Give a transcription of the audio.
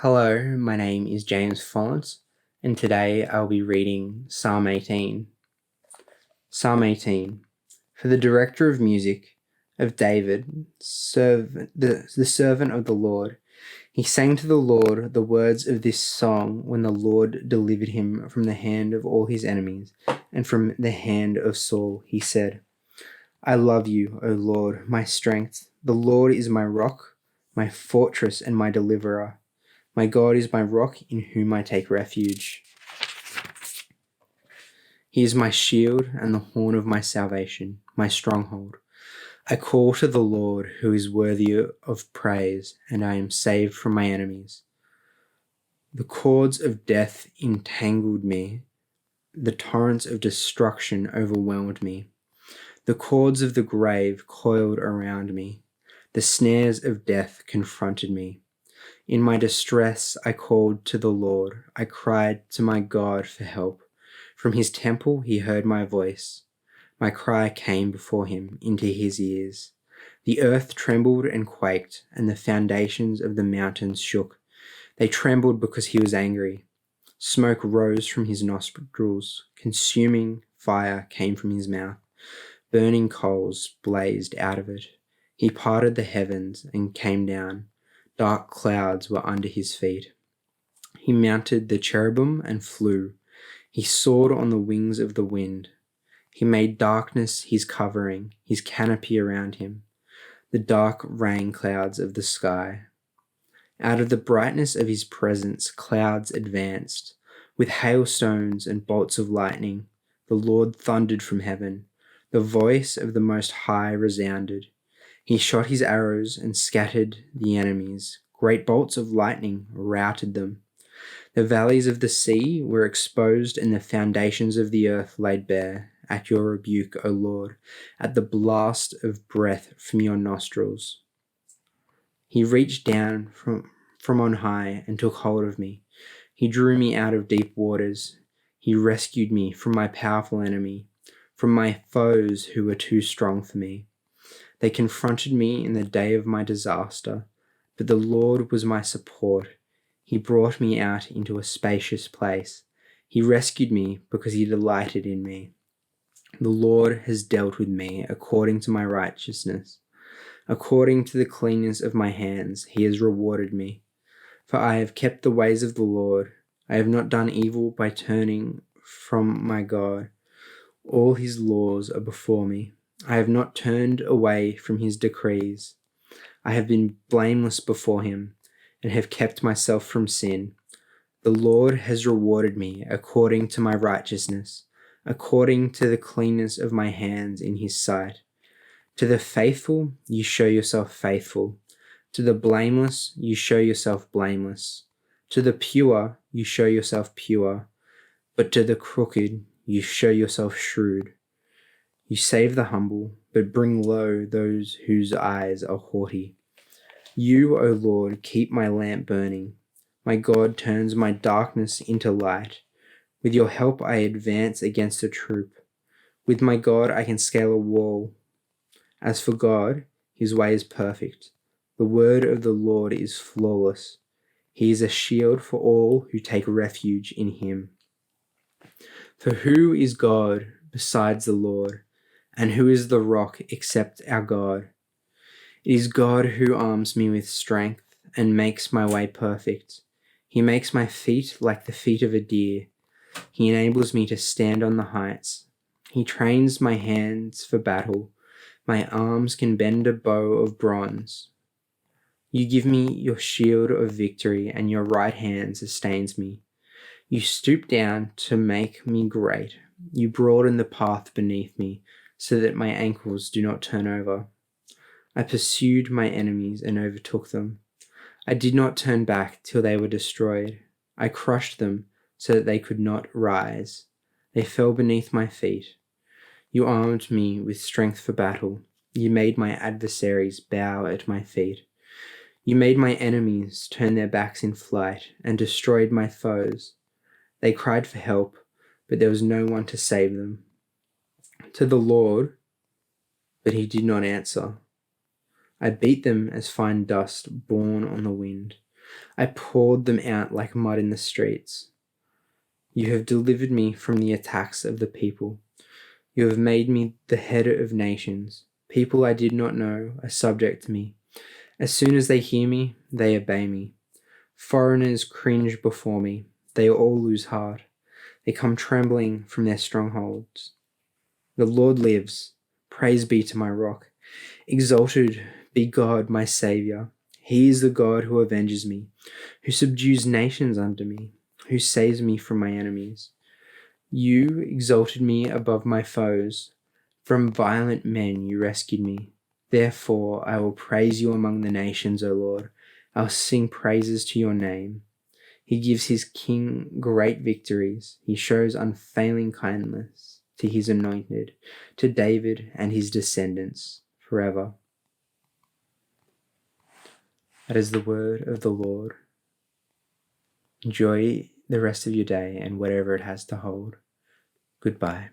Hello, my name is James Follent, and today I'll be reading Psalm 18. Psalm 18. For the director of music, of David, the servant of the Lord. He sang to the Lord the words of this song when the Lord delivered him from the hand of all his enemies and from the hand of Saul. He said, I love you, O Lord, my strength. The Lord is my rock, my fortress, and my deliverer. My God is my rock in whom I take refuge. He is my shield and the horn of my salvation, my stronghold. I call to the Lord who is worthy of praise, and I am saved from my enemies. The cords of death entangled me. The torrents of destruction overwhelmed me. The cords of the grave coiled around me. The snares of death confronted me. In my distress, I called to the Lord. I cried to my God for help. From his temple, he heard my voice. My cry came before him into his ears. The earth trembled and quaked, and the foundations of the mountains shook. They trembled because he was angry. Smoke rose from his nostrils. Consuming fire came from his mouth. Burning coals blazed out of it. He parted the heavens and came down. Dark clouds were under his feet. He mounted the cherubim and flew. He soared on the wings of the wind. He made darkness his covering, his canopy around him, the dark rain clouds of the sky. Out of the brightness of his presence, clouds advanced. With hailstones and bolts of lightning, the Lord thundered from heaven. The voice of the Most High resounded. He shot his arrows and scattered the enemies. Great bolts of lightning routed them. The valleys of the sea were exposed and the foundations of the earth laid bare. At your rebuke, O Lord, at the blast of breath from your nostrils. He reached down from on high and took hold of me. He drew me out of deep waters. He rescued me from my powerful enemy, from my foes who were too strong for me. They confronted me in the day of my disaster, but the Lord was my support. He brought me out into a spacious place. He rescued me because he delighted in me. The Lord has dealt with me according to my righteousness. According to the cleanness of my hands, he has rewarded me. For I have kept the ways of the Lord. I have not done evil by turning from my God. All his laws are before me. I have not turned away from his decrees. I have been blameless before him and have kept myself from sin. The Lord has rewarded me according to my righteousness, according to the cleanness of my hands in his sight. To the faithful, you show yourself faithful. To the blameless, you show yourself blameless. To the pure, you show yourself pure. But to the crooked, you show yourself shrewd. You save the humble, but bring low those whose eyes are haughty. You, O Lord, keep my lamp burning. My God turns my darkness into light. With your help I advance against a troop. With my God I can scale a wall. As for God, his way is perfect. The word of the Lord is flawless. He is a shield for all who take refuge in him. For who is God besides the Lord? And who is the rock except our God? It is God who arms me with strength and makes my way perfect. He makes my feet like the feet of a deer. He enables me to stand on the heights. He trains my hands for battle. My arms can bend a bow of bronze. You give me your shield of victory, and your right hand sustains me. You stoop down to make me great. You broaden the path beneath me, so that my ankles do not turn over. I pursued my enemies and overtook them. I did not turn back till they were destroyed. I crushed them so that they could not rise. They fell beneath my feet. You armed me with strength for battle. You made my adversaries bow at my feet. You made my enemies turn their backs in flight and destroyed my foes. They cried for help, but there was no one to save them. To the Lord, but he did not answer. I beat them as fine dust borne on the wind. I poured them out like mud in the streets. You have delivered me from the attacks of the people. You have made me the head of nations. People I did not know are subject to me. As soon as they hear me, they obey me. Foreigners cringe before me. They all lose heart. They come trembling from their strongholds. The Lord lives. Praise be to my rock. Exalted be God, my Saviour. He is the God who avenges me, who subdues nations under me, who saves me from my enemies. You exalted me above my foes. From violent men you rescued me. Therefore I will praise you among the nations, O Lord. I'll sing praises to your name. He gives his king great victories. He shows unfailing kindness to his anointed, to David and his descendants forever. That is the word of the Lord. Enjoy the rest of your day and whatever it has to hold. Goodbye.